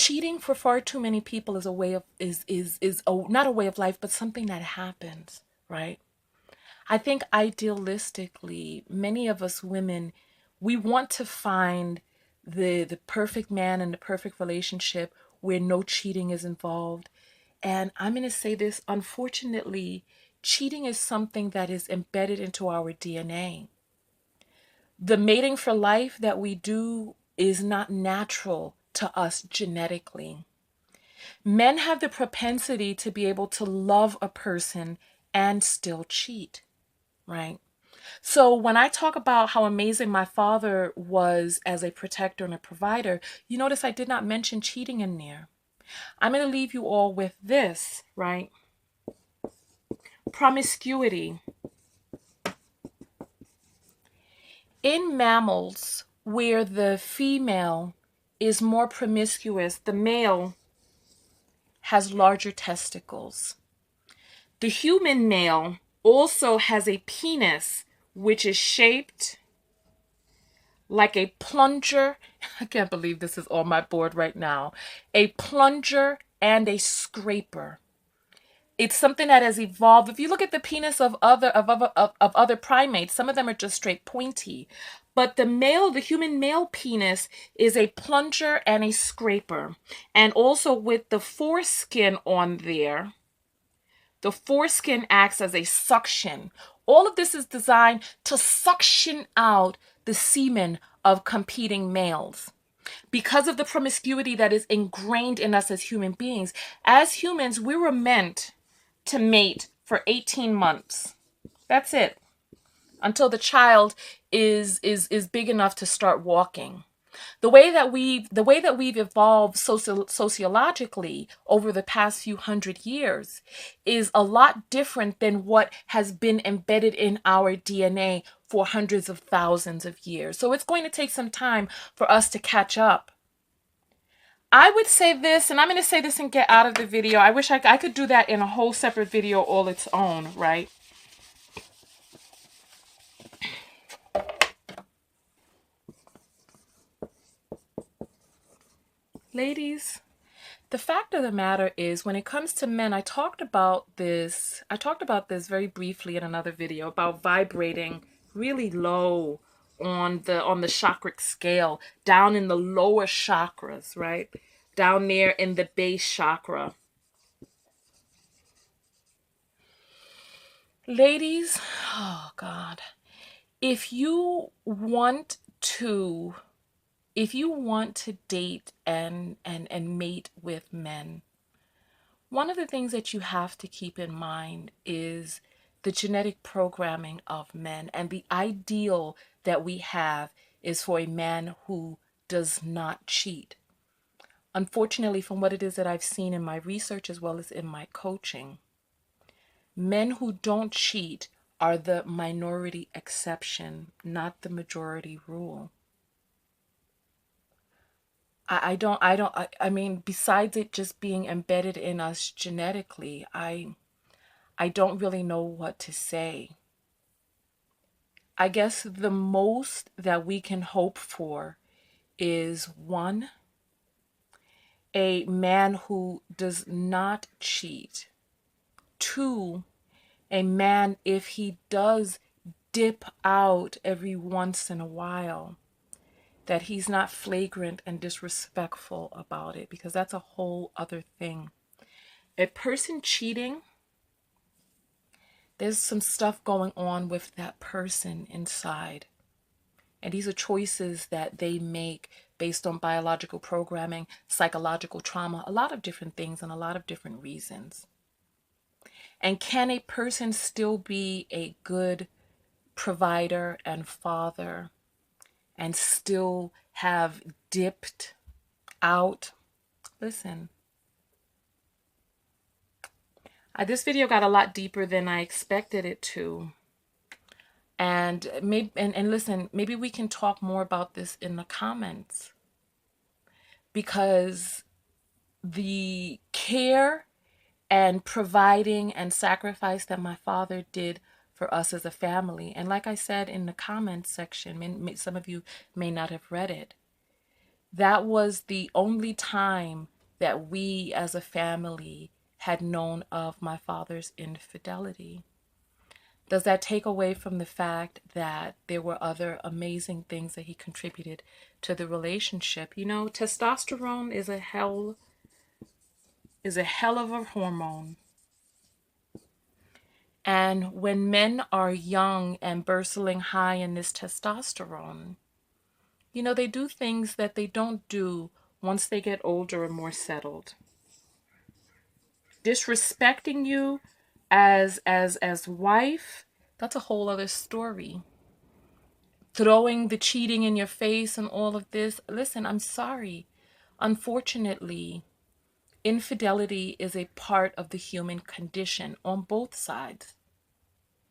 cheating for far too many people is a way of not a way of life, but something that happens, right? I think idealistically, many of us women, we want to find the perfect man and the perfect relationship where no cheating is involved. And I'm going to say this, unfortunately, cheating is something that is embedded into our DNA. The mating for life that we do is not natural to us genetically. Men have the propensity to be able to love a person and still cheat, right? So when I talk about how amazing my father was as a protector and a provider, you notice I did not mention cheating in there. I'm going to leave you all with this, right? Promiscuity. In mammals, where the female is more promiscuous, the male has larger testicles. The human male also has a penis which is shaped like a plunger. I can't believe this is on my board right now. A plunger and a scraper. It's something that has evolved. If you look at the penis of other primates, some of them are just straight pointy. But the human male penis is a plunger and a scraper. And also with the foreskin on there, the foreskin acts as a suction. All of this is designed to suction out the semen of competing males. Because of the promiscuity that is ingrained in us as human beings, as humans, we were meant to mate for 18 months. That's it. Until the child is big enough to start walking. The way that we've evolved sociologically over the past few hundred years is a lot different than what has been embedded in our DNA for hundreds of thousands of years. So it's going to take some time for us to catch up. I would say this, and I'm going to say this and get out of the video. I wish I could do that in a whole separate video all its own, right? Ladies, the fact of the matter is, when it comes to men, I talked about this very briefly in another video about vibrating really low on the chakric scale, down in the lower chakras, right? Down there in the base chakra. Ladies, oh God, if you want to date and mate with men, one of the things that you have to keep in mind is the genetic programming of men, and the ideal that we have is for a man who does not cheat. Unfortunately, from what it is that I've seen in my research as well as in my coaching, men who don't cheat are the minority exception, not the majority rule. I mean, besides it just being embedded in us genetically, I don't really know what to say. I guess the most that we can hope for is one, a man who does not cheat. Two, a man, if he does dip out every once in a while, that he's not flagrant and disrespectful about it, because that's a whole other thing. A person cheating, there's some stuff going on with that person inside. And these are choices that they make based on biological programming, psychological trauma, a lot of different things and a lot of different reasons. And can a person still be a good provider and father and still have dipped out? Listen, this video got a lot deeper than I expected it to. And listen, maybe we can talk more about this in the comments, because the care and providing and sacrifice that my father did for us as a family, and like I said in the comments section, some of you may not have read it, that was the only time that we as a family had known of my father's infidelity? Does that take away from the fact that there were other amazing things that he contributed to the relationship? You know, testosterone is a hell of a hormone. And when men are young and bristling high in this testosterone, you know, they do things that they don't do once they get older and more settled. Disrespecting you as wife, that's a whole other story. Throwing the cheating in your face and all of this. Listen, I'm sorry. Unfortunately, infidelity is a part of the human condition on both sides.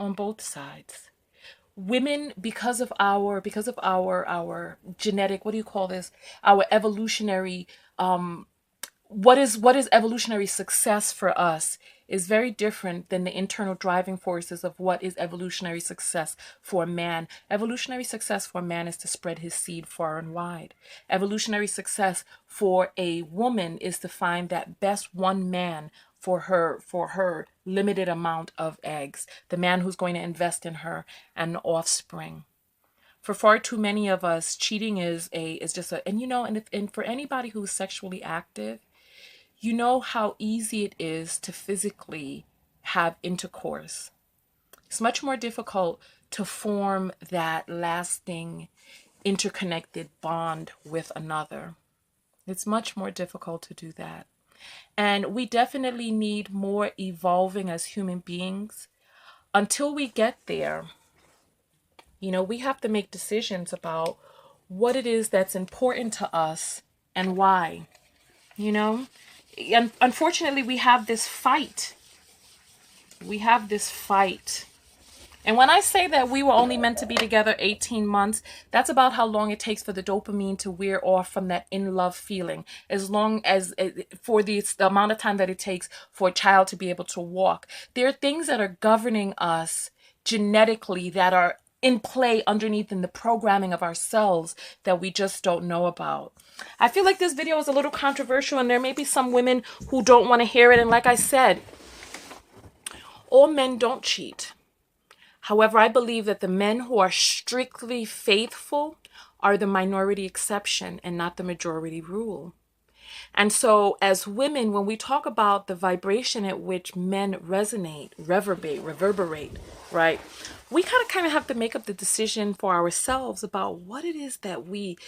On both sides. Women, because of our genetic, what do you call this? Our evolutionary what is evolutionary success for us is very different than the internal driving forces of what is evolutionary success for man. Evolutionary success for man is to spread his seed far and wide. Evolutionary success for a woman is to find that best one man for her limited amount of eggs, the man who's going to invest in her and offspring. For far too many of us, cheating is just a, and you know, and for anybody who's sexually active, you know how easy it is to physically have intercourse. It's much more difficult to form that lasting interconnected bond with another. It's much more difficult to do that. And we definitely need more evolving as human beings. Until we get there, you know, we have to make decisions about what it is that's important to us and why. You know, unfortunately, we have this fight. We have this fight. And when I say that we were only meant to be together 18 months, that's about how long it takes for the dopamine to wear off from that in love feeling. As long as for the amount of time that it takes for a child to be able to walk. There are things that are governing us genetically that are in play underneath in the programming of ourselves that we just don't know about. I feel like this video is a little controversial and there may be some women who don't want to hear it. And like I said, all men don't cheat. However, I believe that the men who are strictly faithful are the minority exception and not the majority rule. And so as women, when we talk about the vibration at which men resonate, reverberate, right? We kind of have to make up the decision for ourselves about what it is that we,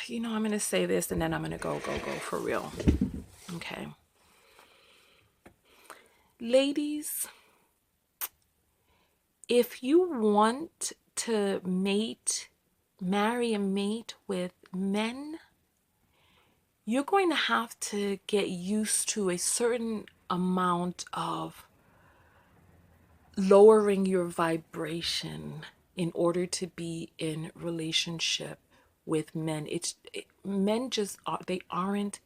you know, I'm going to say this and then I'm going to go for real. Okay. Ladies, if you want to marry and mate with men, you're going to have to get used to a certain amount of lowering your vibration in order to be in relationship with men. Men just are, they aren't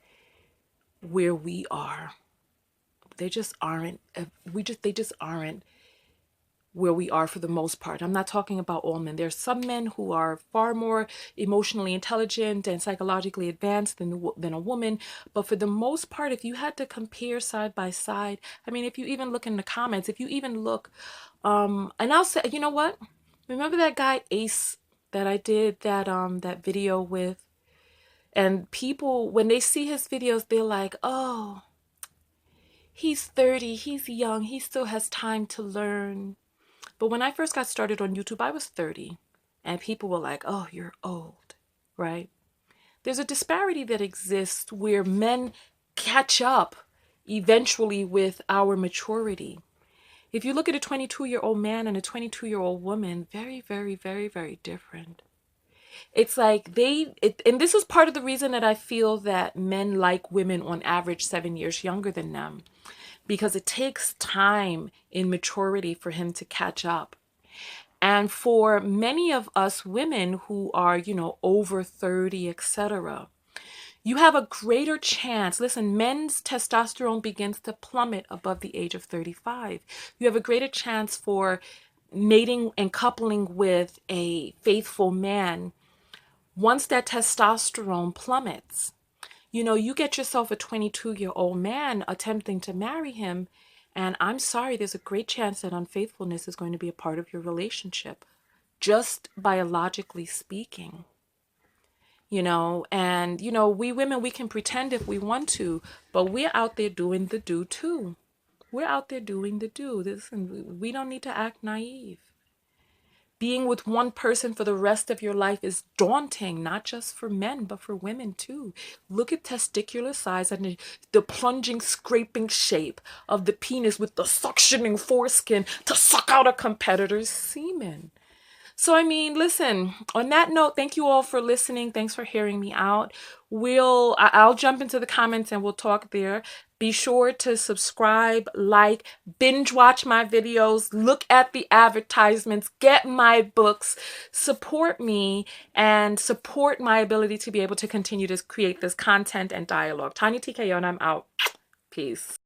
where we are. They just aren't, they just aren't where we are for the most part. I'm not talking about all men. There's some men who are far more emotionally intelligent and psychologically advanced than a woman. But for the most part, if you had to compare side by side, I mean, if you even look in the comments, if you even look, and I'll say, you know what? Remember that guy Ace that I did that video with? And people, when they see his videos, they're like, oh, he's 30, he's young, he still has time to learn. But when I first got started on YouTube, I was 30 and people were like, oh, you're old, right? There's a disparity that exists where men catch up eventually with our maturity. If you look at a 22-year-old man and a 22-year-old woman, very, very, very, very different. It's like and this is part of the reason that I feel that men like women on average 7 years younger than them, because it takes time in maturity for him to catch up. And for many of us women who are, you know, over 30, etc., you have a greater chance. Listen, men's testosterone begins to plummet above the age of 35. You have a greater chance for mating and coupling with a faithful man Once that testosterone plummets, you get yourself a 22-year-old man attempting to marry him, and I'm sorry, there's a great chance that unfaithfulness is going to be a part of your relationship, just biologically speaking. And we women, we can pretend if we want to, but we're out there doing the do too. We're out there doing the do. Listen, we don't need to act naive. Being with one person for the rest of your life is daunting, not just for men, but for women too. Look at testicular size and the plunging, scraping shape of the penis with the suctioning foreskin to suck out a competitor's semen. So, I mean, listen, on that note, thank you all for listening. Thanks for hearing me out. I'll jump into the comments and we'll talk there. Be sure to subscribe, like, binge watch my videos, look at the advertisements, get my books, support me, and support my ability to be able to continue to create this content and dialogue. Tonya TKO, and I'm out. Peace.